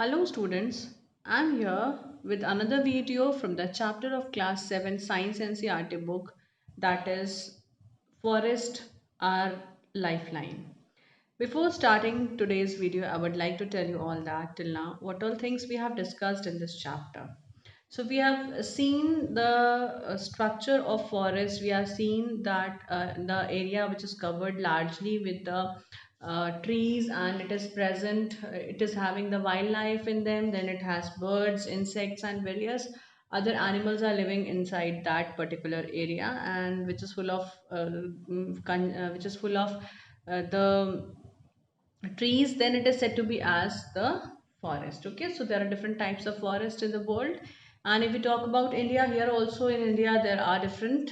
Hello students, I'm here with another video from the chapter of class 7 Science NCERT book, that is Forest Our Lifeline. Before starting today's video, I would like to tell you all that till now what all things we have discussed in this chapter. So we have seen the structure of forest. We have seen that the area which is covered largely with the trees, and it is present. It is having the wildlife in them. Then it has birds, insects, and various other animals are living inside that particular area, and which is full of the trees. Then it is said to be as the forest. Okay, so there are different types of forest in the world, and if we talk about India, here also in India there are different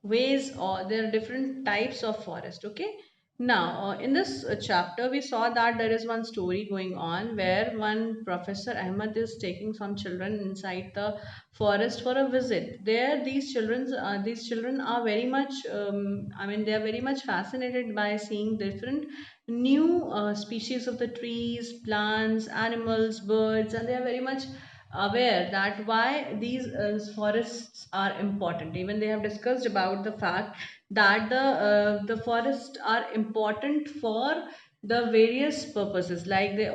ways, or there are different types of forest. Okay, now in this chapter we saw that there is one story going on where one Professor Ahmed is taking some children inside the forest for a visit. There these children are very much they are very much fascinated by seeing different new species of the trees, plants, animals, birds, and they are very much aware that why these forests are important. Even they have discussed about the fact that the forests are important for the various purposes, like they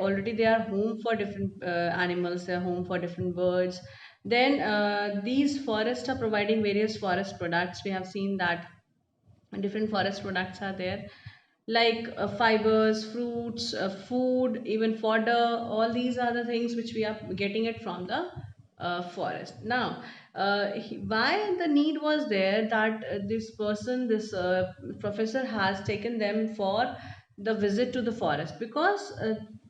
are home for different animals, they are home for different birds. Then these forests are providing various forest products. We have seen that different forest products are there, like fibers, fruits, food, even fodder. All these are the things which we are getting it from the forest. Now why the need was there that this professor has taken them for the visit to the forest, because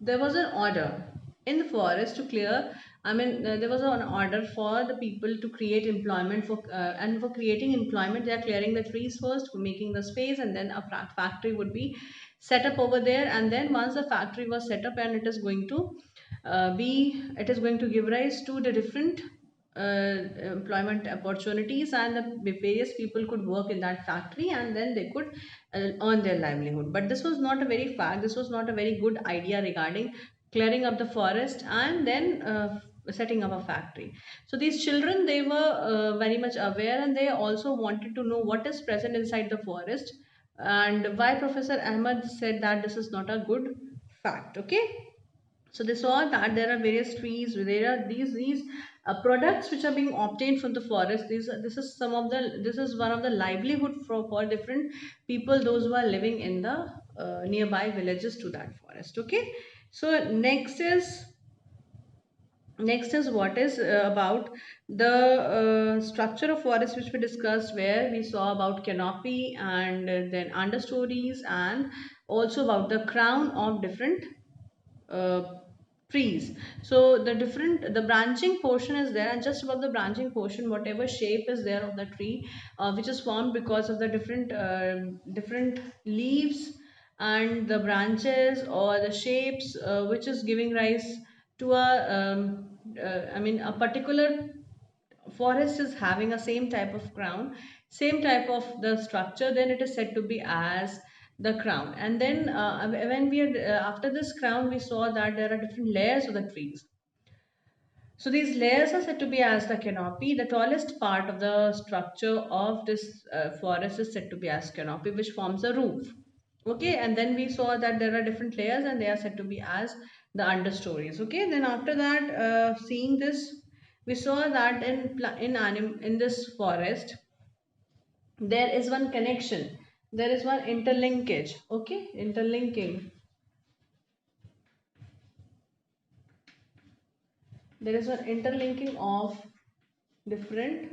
there was an order in the forest to clear. There was an order for the people to create employment and for creating employment, they are clearing the trees first, making the space, and then a factory would be set up over there. And then once the factory was set up, and it is going to give rise to the different employment opportunities, and the various people could work in that factory, and then they could earn their livelihood. But this was not a very good idea regarding clearing up the forest and then setting up a factory. So these children, they were very much aware, and they also wanted to know what is present inside the forest, and why Professor Ahmed said that this is not a good fact. Okay, so they saw that there are various trees, there are these products which are being obtained from the forest. This is one of the livelihood for different people, those who are living in the nearby villages to that forest. Okay, so next is what is about the structure of forest, which we discussed, where we saw about canopy, and then understories, and also about the crown of different uh, trees. So the branching portion is there, and just above the branching portion, whatever shape is there of the tree, which is formed because of the different leaves and the branches, or the shapes which is giving rise to a particular forest is having a same type of crown, same type of the structure, then it is said to be as the crown. And then when we are after this crown, we saw that there are different layers of the trees. So these layers are said to be as the canopy. The tallest part of the structure of this forest is said to be as canopy, which forms a roof. Okay, and then we saw that there are different layers, and they are said to be as the understories. Okay, then after that, seeing this, we saw that in this forest, there is one connection, there is one interlinkage. Okay, interlinking. There is one interlinking of different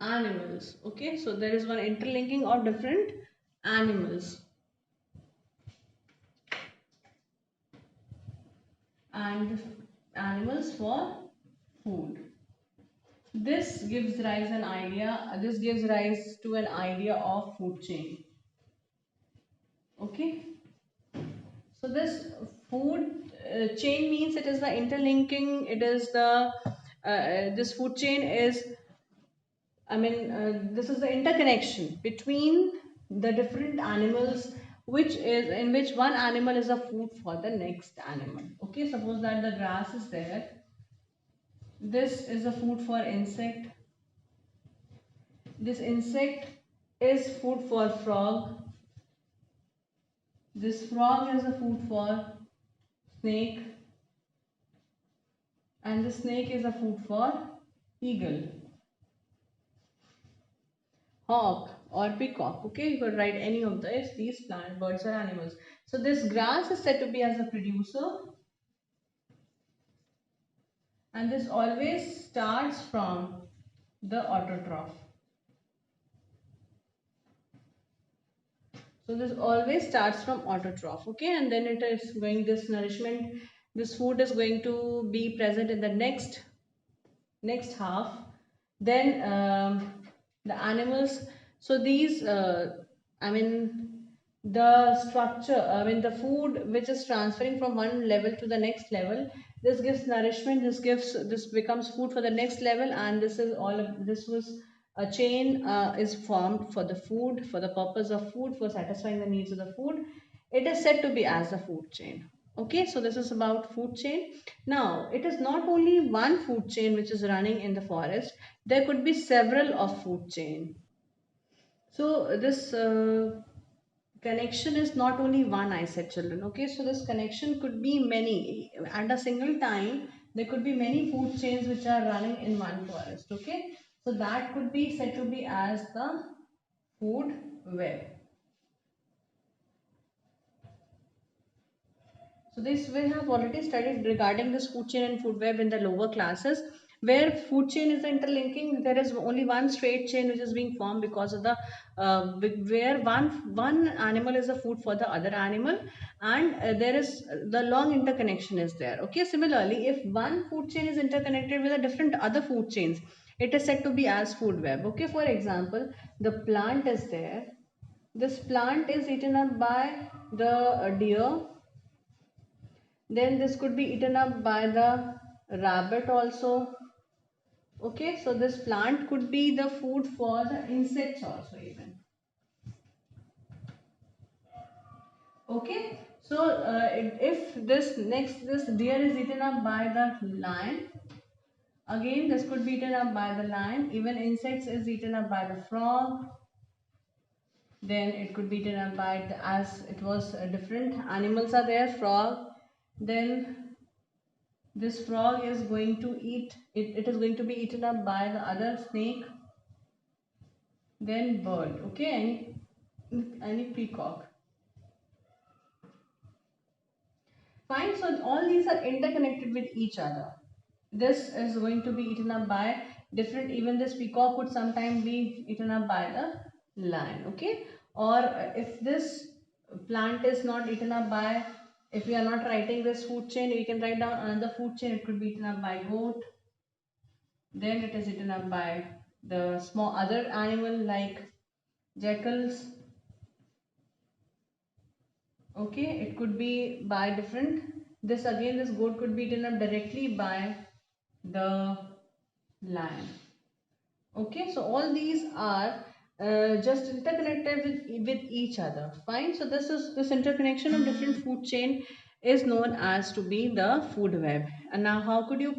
animals. Okay, so there is one interlinking of different animals and animals for food. This gives rise to an idea of food chain. Okay, so this food chain means it is the interlinking, it is the this food chain is, this is the interconnection between the different animals, which is in which one animal is a food for the next animal. Okay, suppose that the grass is there. This is a food for insect. This insect is food for frog. This frog is a food for snake. And the snake is a food for eagle, hawk, or peacock. Okay, you could write any of these plant, birds, or animals. So this grass is said to be as a producer, and this always starts from the autotroph. So this always starts from autotroph, okay, and then it is going this nourishment, this food is going to be present in the next half. Then the animals. So these, I mean, the structure. I mean, the food which is transferring from one level to the next level. This gives nourishment. This becomes food for the next level, and this is all. This was a chain is formed for the food, for the purpose of food, for satisfying the needs of the food. It is said to be as a food chain. Okay, so this is about food chain. Now, it is not only one food chain which is running in the forest, there could be several of food chain. So this connection is not only one, I said, children. Okay, so this connection could be many. At a single time, there could be many food chains which are running in one forest. Okay, so that could be said to be as the food web. So this we have already studied regarding this food chain and food web in the lower classes. Where food chain is interlinking, there is only one straight chain which is being formed because of the where one animal is a food for the other animal, and there is the long interconnection is there. Okay, similarly, if one food chain is interconnected with a different other food chains, it is said to be as food web. Okay, for example, the plant is there. This plant is eaten up by the deer, then this could be eaten up by the rabbit also. Okay, so this plant could be the food for the insects also even. Okay, so if this deer is eaten up by the lion, again this could be eaten up by the lion. Even insects is eaten up by the frog. Then it could be eaten up by as it was different animals are there, frog. Then this frog is going to eat it is going to be eaten up by the other snake, then bird. Okay, any peacock. Fine, so all these are interconnected with each other. This is going to be eaten up by different, even this peacock could sometimes be eaten up by the lion. Okay, or if this plant is not eaten up by, if we are not writing this food chain, we can write down another food chain. It could be eaten up by goat, then it is eaten up by the small other animal like jackals. Okay, it could be by different. This again, this goat could be eaten up directly by the lion. Okay, so all these are just interconnected with each other. Fine. So this interconnection of different food chain is known as to be the food web. And now how could you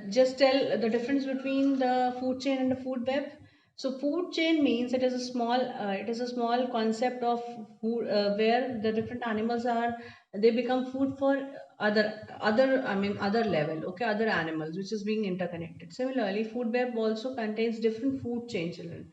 just tell the difference between the food chain and the food web. So food chain means it is a small concept of food where the different animals are, they become food for other level, okay, other animals which is being interconnected. Similarly, food web also contains different food chain, children.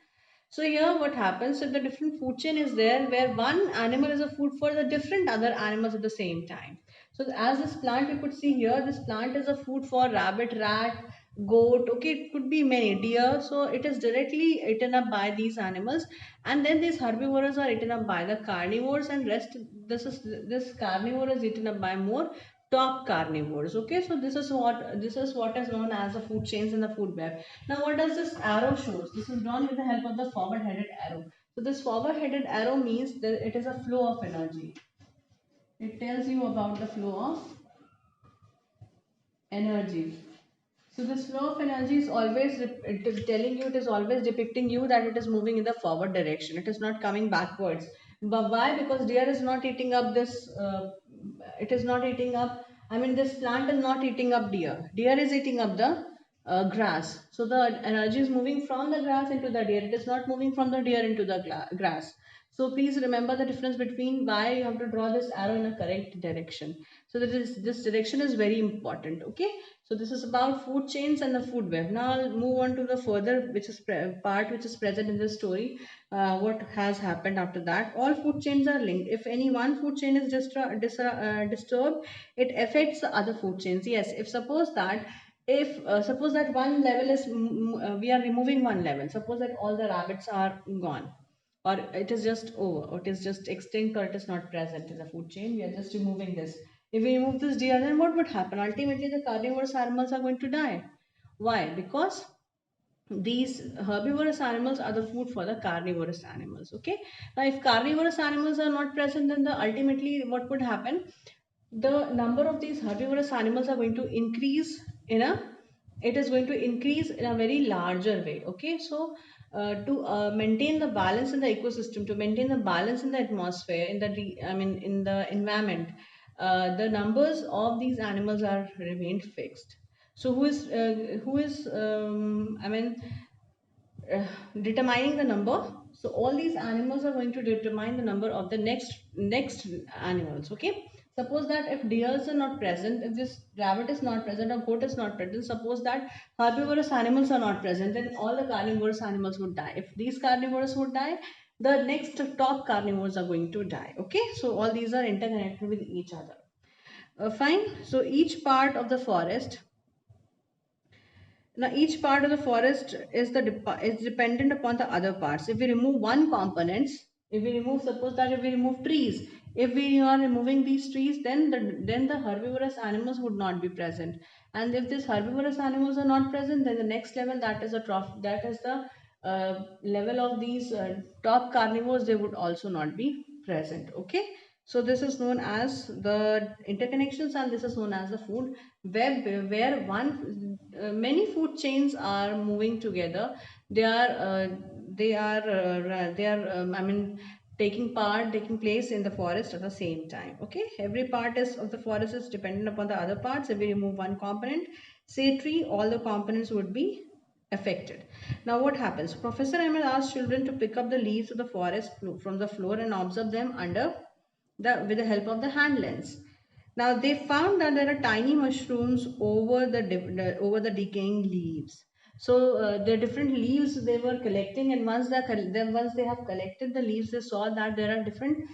So here what happens if the different food chain is there where one animal is a food for the different other animals at the same time. So as this plant you could see here, this plant is a food for rabbit, rat, goat, okay, it could be many, deer. So it is directly eaten up by these animals, and then these herbivores are eaten up by the carnivores, and rest this carnivore is eaten up by more top carnivores. Okay, so this is what is known as the food chains in the food web. Now what does this arrow shows? This is drawn with the help of the forward headed arrow. So this forward headed arrow means that it is a flow of energy. It tells you about the flow of energy. So this flow of energy is always it is telling you, it is always depicting you that it is moving in the forward direction. It is not coming backwards. But why? Because deer is not eating up this. It is not eating up. I mean, this plant is not eating up deer. Deer is eating up the grass. So the energy is moving from the grass into the deer. It is not moving from the deer into the grass. So please remember the difference between why you have to draw this arrow in a correct direction. So that is, this direction is very important. Okay. So this is about food chains and the food web. Now I'll move on to the further, which is part which is present in the story. What has happened after that? All food chains are linked. If any one food chain is disturbed, it affects the other food chains. Yes. If suppose that if suppose that one level is we are removing one level. Suppose that all the rabbits are gone, or it is just over, or it is just extinct, or it is not present in the food chain. We are just removing this. If we remove this deer, then what would happen? Ultimately, the carnivorous animals are going to die. Why? Because these herbivorous animals are the food for the carnivorous animals. Okay. Now, if carnivorous animals are not present, then the ultimately what would happen? The number of these herbivorous animals are going to increase in a it is going to increase in a very larger way. Okay. So to maintain the balance in the ecosystem, to maintain the balance in the atmosphere, in the I mean in the environment, the numbers of these animals are remained fixed. So who is I mean uh, determining the number? So all these animals are going to determine the number of the next animals. Okay. Suppose that if deers are not present, if this rabbit is not present or goat is not present, suppose that herbivorous animals are not present, then all the carnivorous animals would die. If these carnivores would die, the next top carnivores are going to die. Okay. So all these are interconnected with each other. Fine. So each part of the forest, now each part of the forest is dependent upon the other parts. If we remove one components, if we remove, suppose that if we remove trees, if we are removing these trees, then the herbivorous animals would not be present. And if these herbivorous animals are not present, then the next level, that is a troph that is the level of these top carnivores, they would also not be present. Okay. So this is known as the interconnections, and this is known as the food web, where many food chains are moving together. They are I mean taking place in the forest at the same time. Okay. Every part is of the forest is dependent upon the other parts. If we remove one component, say tree, all the components would be affected. Now what happens? Professor Ahmed asked children to pick up the leaves of the forest from the floor and observe them under with the help of the hand lens. Now they found that there are tiny mushrooms over the decaying leaves. So the different leaves they were collecting, and once they have collected the leaves, they saw that there are different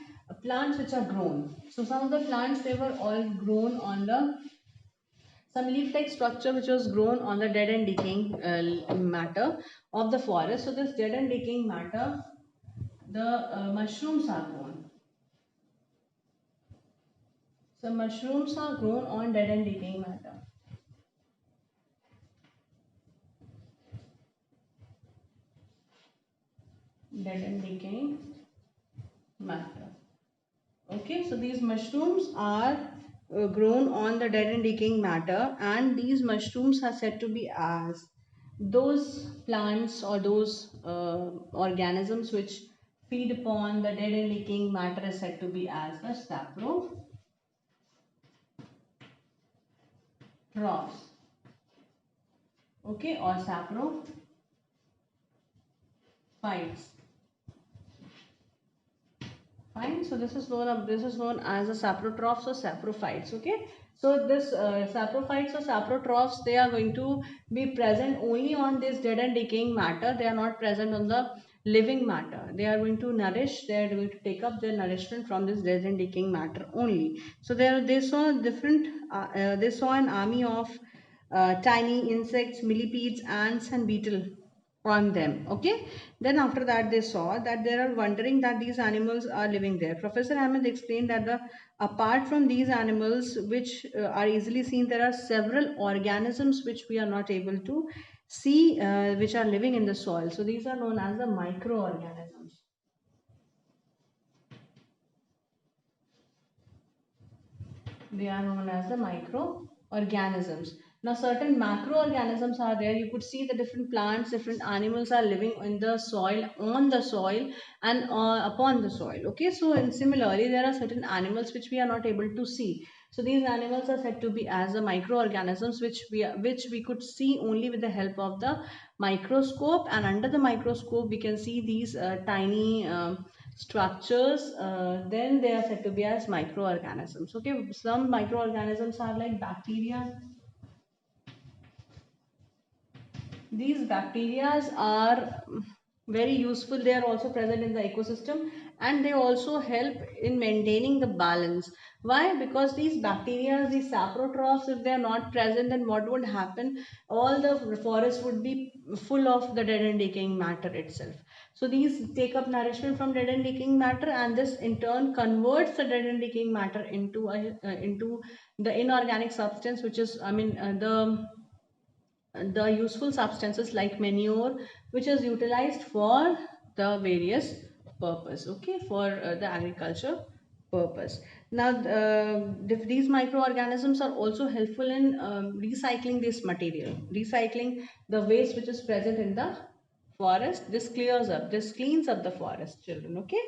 plants which are grown. So some of the plants, they were all grown on the some leaf-like structure which was grown on the dead and decaying matter of the forest. So this dead and decaying matter, the mushrooms are grown. So mushrooms are grown on dead and decaying matter. Dead and decaying matter. Okay, so these mushrooms are grown on the dead and decaying matter, and these mushrooms are said to be as those plants or those organisms which feed upon the dead and decaying matter is said to be as the saprotrophs. Okay, or saprophytes. Fine. So this is known as the saprotrophs or saprophytes. Okay. So this saprophytes or saprotrophs, they are going to be present only on this dead and decaying matter. They are not present on the living matter. They are going to nourish. They are going to take up their nourishment from this dead and decaying matter only. So they saw different. They saw an army of tiny insects, millipedes, ants, and beetle on them. Okay. Then after that they saw that they are wondering that these animals are living there. Professor Ahmed explained that apart from these animals which are easily seen, there are several organisms which we are not able to see, which are living in the soil. So these are known as the microorganisms. They are known as the microorganisms. Now certain macroorganisms are there. You could see the different plants, different animals are living in the soil, on the soil, and upon the soil. Okay, so and similarly there are certain animals which we are not able to see. So these animals are said to be as the microorganisms which we could see only with the help of the microscope, and under the microscope we can see these tiny structures. Then they are said to be as microorganisms. Okay, some microorganisms are like bacteria. These bacteria are very useful. They are also present in the ecosystem, and they also help in maintaining the balance. Why? Because these bacteria, these saprotrophs, if they are not present, then what would happen? All the forest would be full of the dead and decaying matter itself. So these take up nourishment from dead and decaying matter, and this in turn converts the dead and decaying matter into the inorganic substance, which is, the useful substances like manure, which is utilized for the various purpose. Okay, for the agriculture purpose. Now these microorganisms are also helpful in recycling this material, recycling the waste which is present in the forest. This cleans up the forest, children. Okay,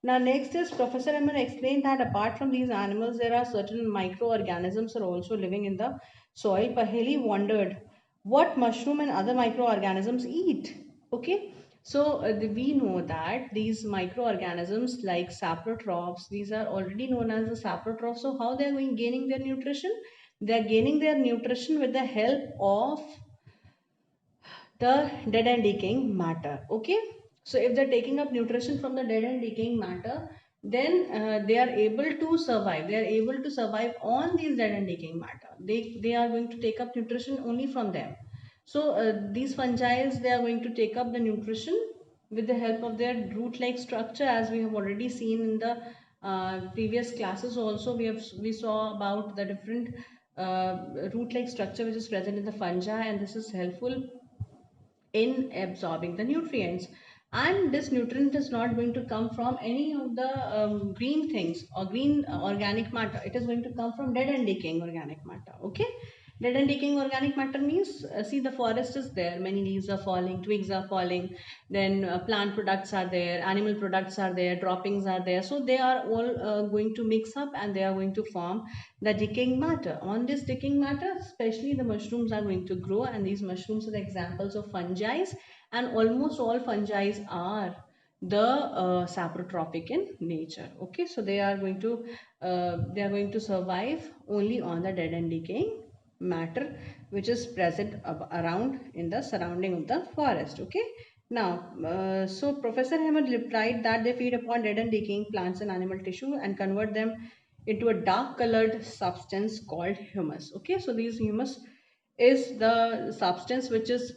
now next is Professor Emmer explained that apart from these animals there are certain microorganisms are also living in the soil. Paheli wondered what mushroom and other microorganisms eat. Okay, so we know that these microorganisms like saprotrophs, these are already known as the saprotrophs. So how they are going gaining their nutrition? They are gaining their nutrition with the help of the dead and decaying matter. Okay, so if they're taking up nutrition from the dead and decaying matter, then they are able to survive. They are able to survive on these dead and decaying matter. They are going to take up nutrition only from them. So these fungi, they are going to take up the nutrition with the help of their root like structure, as we have already seen in the previous classes. Also we saw about the different root like structure which is present in the fungi, and this is helpful in absorbing the nutrients. And this nutrient is not going to come from any of the green things or green organic matter. It is going to come from dead and decaying organic matter. Okay, dead and decaying organic matter means, see, the forest is there, many leaves are falling, twigs are falling, then plant products are there, animal products are there, droppings are there. So they are all going to mix up, and they are going to form the decaying matter. On this decaying matter, especially the mushrooms are going to grow, and these mushrooms are the examples of fungi, and almost all fungi are the saprotrophic in nature. Okay, so they are going to survive only on the dead and decaying matter which is present around in the surrounding of the forest. Okay, now so Professor Hammond replied that they feed upon dead and decaying plants and animal tissue and convert them into a dark colored substance called humus. Okay, so these humus is the substance which is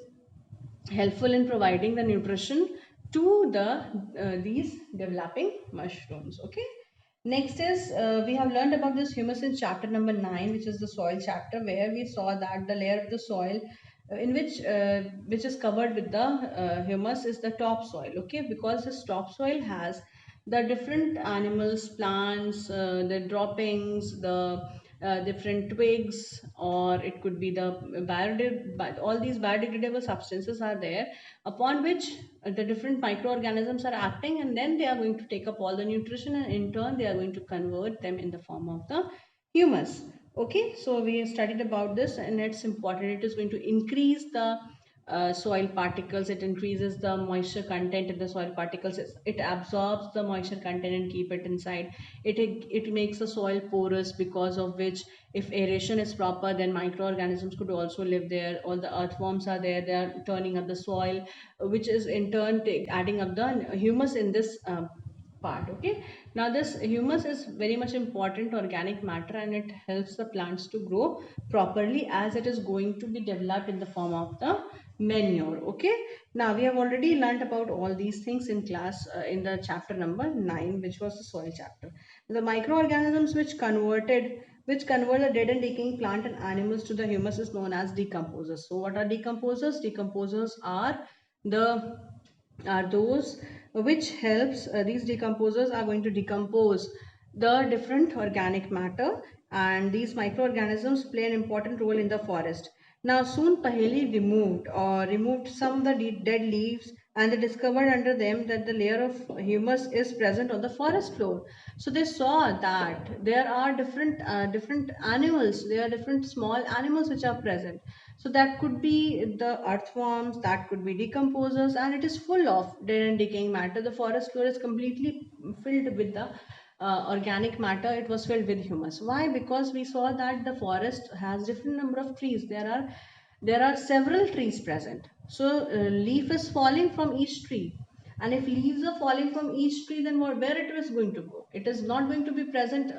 helpful in providing the nutrition to the these developing mushrooms. Okay, next is we have learned about this humus in chapter number 9, which is the soil chapter, where we saw that the layer of the soil in which is covered with the humus is the topsoil. Okay, because this topsoil has the different animals, plants, the droppings, the different twigs, or it could be the but all these biodegradable substances are there, upon which the different microorganisms are acting, and then they are going to take up all the nutrition, and in turn they are going to convert them in the form of the humus. Okay, so we have studied about this, and it's important. It is going to increase the soil particles. It increases the moisture content in the soil particles. It absorbs the moisture content and keep it inside. It makes the soil porous, because of which if aeration is proper, then microorganisms could also live there. All the earthworms are there, they are turning up the soil, which is in turn adding up the humus in this part. Okay, now this humus is very much important organic matter, and it helps the plants to grow properly, as it is going to be developed in the form of the manure. Okay, now we have already learned about all these things in class in the chapter number 9, which was the soil chapter. The microorganisms which convert the dead and decaying plant and animals to the humus is known as decomposers. So what are decomposers? Decomposers the are those which helps, these decomposers are going to decompose the different organic matter, and these microorganisms play an important role in the forest. Now soon Paheli removed some of the dead leaves, and they discovered under them that the layer of humus is present on the forest floor. So they saw that there are different animals, there are different small animals which are present. So that could be the earthworms, that could be decomposers, and it is full of dead and decaying matter. The forest floor is completely filled with the organic matter. It was filled with humus. Why? Because we saw that the forest has different number of trees. There are several trees present. So leaf is falling from each tree, and if leaves are falling from each tree, then where it is going to go? It is not going to be present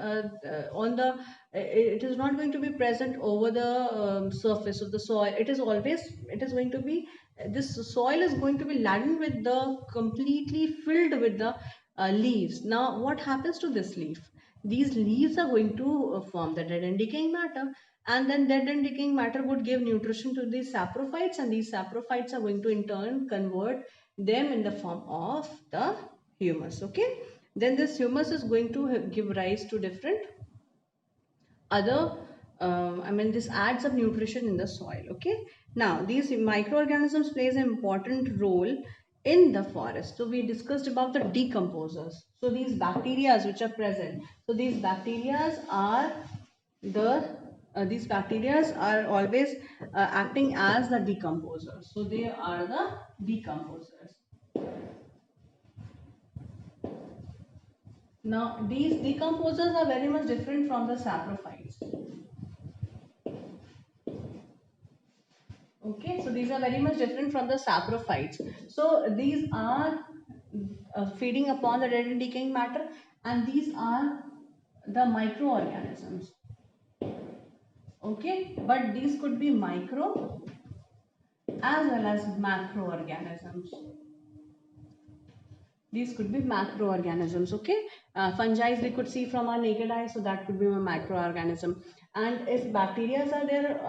on the it is not going to be present over the surface of the soil. It is going to be, this soil is going to be laden with the completely filled with the leaves. Now what happens to this leaf? These leaves are going to form the dead and decaying matter, and then dead and decaying matter would give nutrition to these saprophytes, and these saprophytes are going to in turn convert them in the form of the humus. Okay, then this humus is going to give rise to different other this adds up nutrition in the soil. Okay, now these microorganisms plays an important role in the forest. So we discussed about the decomposers. So these bacteria which are present, so these bacteria are the these bacteria are always acting as the decomposers. So they are the decomposers. Now these decomposers are very much different from the saprophytes. Okay, so these are very much different from the saprophytes. So these are feeding upon the dead and decaying matter, and these are the microorganisms. Okay, but these could be micro as well as macroorganisms. These could be macroorganisms. Okay, fungi we could see from our naked eye, so that could be a microorganism. And if bacteria are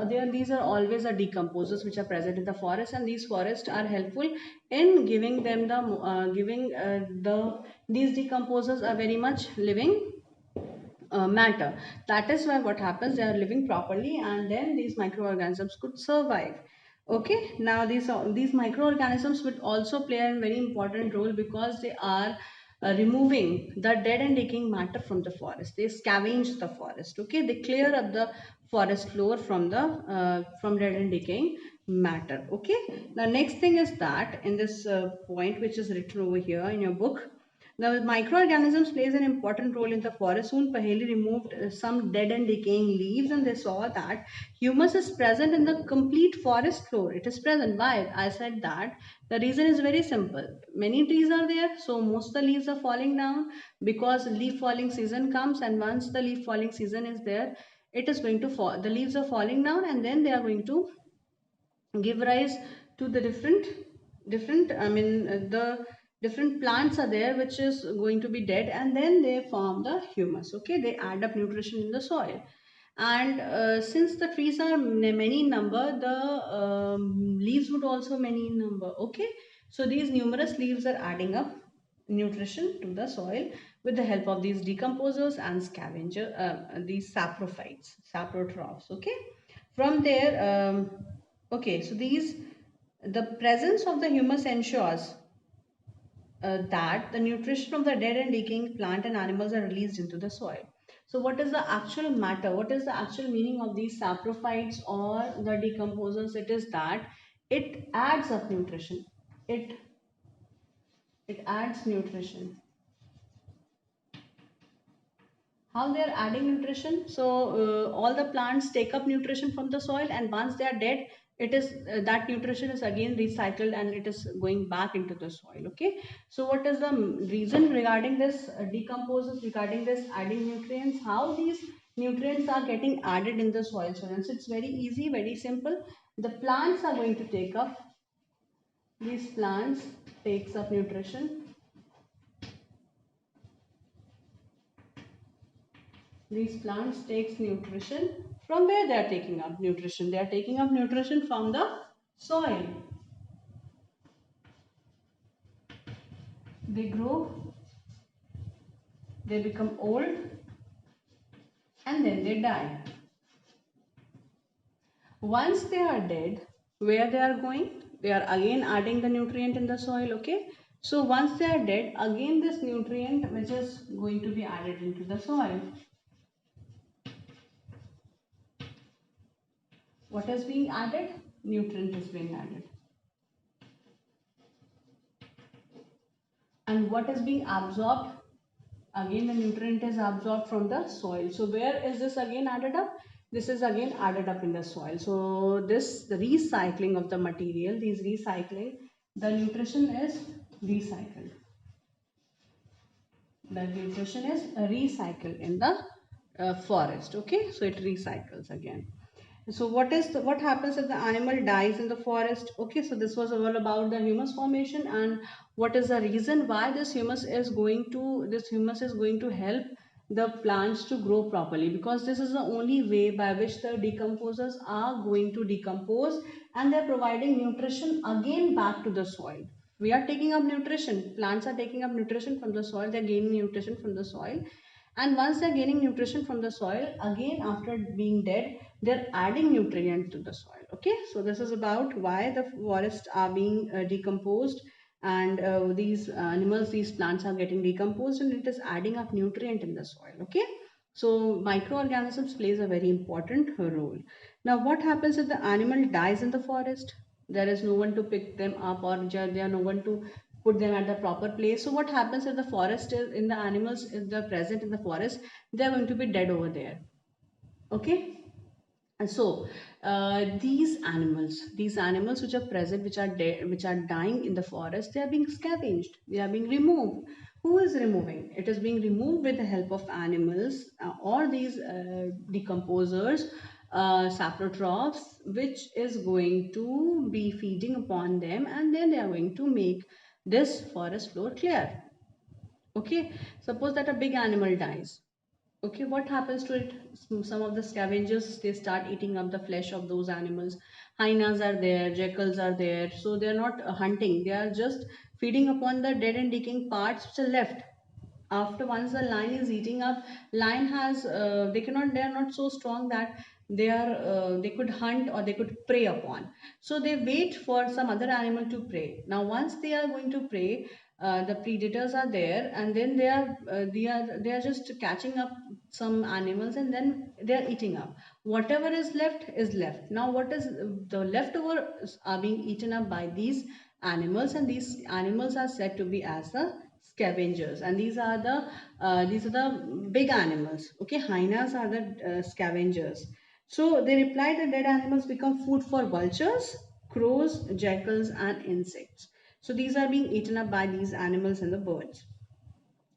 there, these are always the decomposers which are present in the forest, and these forests are helpful in giving them the these decomposers are very much living matter. That is why what happens, they are living properly, and then these microorganisms could survive. Okay, now these microorganisms would also play a very important role because they are removing the dead and decaying matter from the forest. They scavenge the forest. Okay, they clear up the forest floor from the from dead and decaying matter. Okay, the next thing is that in this point which is written over here in your book, the microorganisms plays an important role in the forest. Soon Paheli removed some dead and decaying leaves, and they saw that humus is present in the complete forest floor. It is present. Why? I said that the reason is very simple. Many trees are there, so most of the leaves are falling down because leaf falling season comes, and once the leaf falling season is there, it is going to fall. The leaves are falling down, and then they are going to give rise to the different the different plants are there which is going to be dead, and then they form the humus. Okay, they add up nutrition in the soil, and since the trees are many in number, the leaves would also many in number. Okay, so these numerous leaves are adding up nutrition to the soil with the help of these decomposers and scavenger these saprophytes, saprotrophs. Okay, from there okay, so the presence of the humus ensures that the nutrition of the dead and decaying plant and animals are released into the soil. So what is the actual matter? What is the actual meaning of these saprophytes or the decomposers? It is that it adds up nutrition. It it adds nutrition. How they are adding nutrition? So all the plants take up nutrition from the soil, and once they are dead, it is that nutrition is again recycled and it is going back into the soil. Okay, so what is the reason regarding this decomposes, regarding this adding nutrients, how these nutrients are getting added in the soil? So it's very easy, very simple. The plants are going to take up, these plants takes up nutrition. These plants takes nutrition. From where they are taking up nutrition? They are taking up nutrition from the soil. They grow, they become old, and then they die. Once they are dead, where they are going? They are again adding the nutrient in the soil. Okay, so once they are dead, again this nutrient which is going to be added into the soil. What is being added? Nutrient is being added. And what is being absorbed? Again the nutrient is absorbed from the soil. So where is this again added up? This is again added up in the soil. So the recycling of the material, these recycling, the nutrition is recycled. The nutrition is recycled in the forest. Okay, so it recycles again. So what happens if the animal dies in the forest? Okay, so this was all about the humus formation, and what is the reason why this humus is going to help the plants to grow properly, because this is the only way by which the decomposers are going to decompose, and they're providing nutrition again back to the soil. We are taking up nutrition, plants are taking up nutrition from the soil, they're gaining nutrition from the soil, and once they're gaining nutrition from the soil, again after being dead, they're adding nutrient to the soil. Okay, so this is about why the forests are being decomposed, and these animals, these plants are getting decomposed, and it is adding up nutrient in the soil. Okay, so microorganisms plays a very important role. Now what happens if the animal dies in the forest? There is no one to pick them up, or there are no one to put them at the proper place. So what happens if the forest is in the animals, if they're present in the forest, they're going to be dead over there. Okay, and so these animals which are present, which are dead, which are dying in the forest, they are being scavenged, they are being removed. Who is removing? It is being removed with the help of animals, or these decomposers, saprotrophs, which is going to be feeding upon them, and then they are going to make this forest floor clear. Okay, suppose that a big animal dies. Okay, what happens to it? Some of the scavengers, they start eating up the flesh of those animals. Hyenas are there, jackals are there, so they are not hunting, they are just feeding upon the dead and decaying parts which are left. After once the lion is eating up, lion has they are not so strong that they could hunt or they could prey upon, so they wait for some other animal to prey. Now once they are going to prey, the predators are there, and then they are just catching up some animals, and then they are eating up whatever is left is left. Now what is the leftover are being eaten up by these animals, and these animals are said to be as the scavengers, and these are the big animals. Okay, hyenas are the scavengers. So they reply that dead animals become food for vultures, crows, jackals, and insects. So these are being eaten up by these animals and the birds.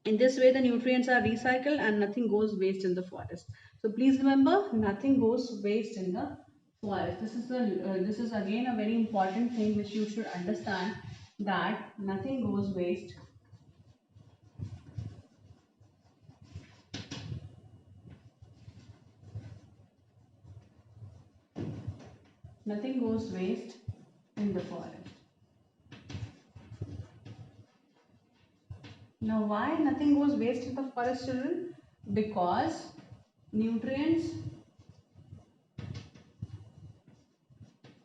In this way, the nutrients are recycled and nothing goes waste in the forest. So please remember, nothing goes waste in the forest. This is again a very important thing which you should understand, that nothing goes waste. Nothing goes waste in the forest. Now, why nothing goes waste in the forest, children? Because nutrients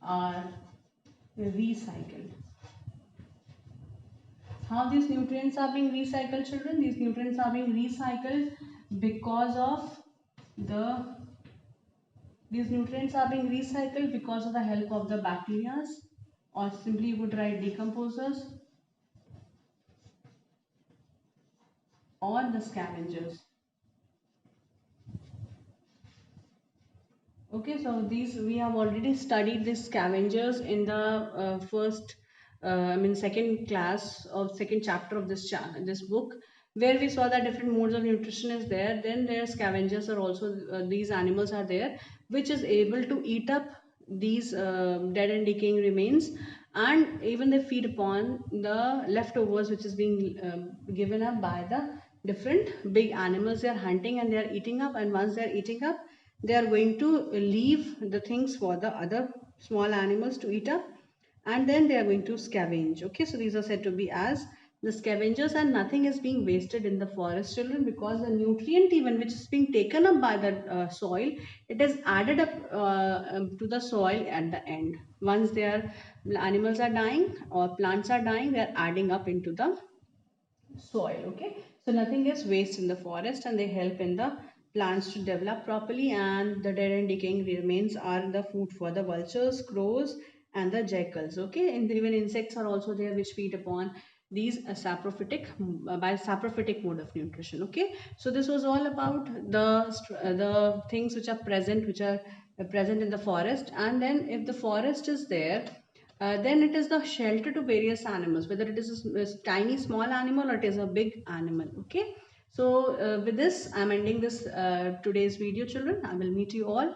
are recycled. How these nutrients are being recycled, children? These nutrients are being recycled because of the these nutrients are being recycled because of the help of the bacteria, or simply you would write decomposers, or the scavengers. Okay, so these we have already studied these scavengers in the second class of second chapter of this book, where we saw that different modes of nutrition is there. Then their scavengers are also these animals are there, which is able to eat up these dead and decaying remains, and even they feed upon the leftovers which is being given up by the different big animals they are hunting, and they are eating up. And once they are eating up, they are going to leave the things for the other small animals to eat up, and then they are going to scavenge. Okay, so these are said to be as the scavengers, and nothing is being wasted in the forest, children, because the nutrient even which is being taken up by the soil, it is added up to the soil at the end. Once their animals are dying or plants are dying, they are adding up into the soil. Okay, so nothing is waste in the forest, and they help in the plants to develop properly, and the dead and decaying remains are the food for the vultures, crows, and the jackals. Okay, and even insects are also there which feed upon these by saprophytic mode of nutrition. Okay, so this was all about the things which are present in the forest. And then if the forest is there, then it is the shelter to various animals, whether it is a tiny small animal or it is a big animal. Okay, so with this I'm ending this today's video, children. I will meet you all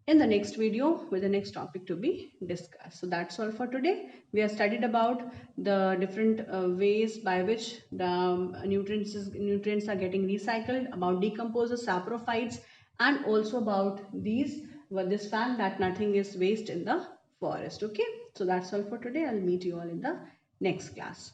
in the next video with the next topic to be discussed. So that's all for today. We have studied about the different ways by which the nutrients are getting recycled, about decomposers, saprophytes, and also about this fact that nothing is waste in the forest. Okay, so that's all for today. I'll meet you all in the next class.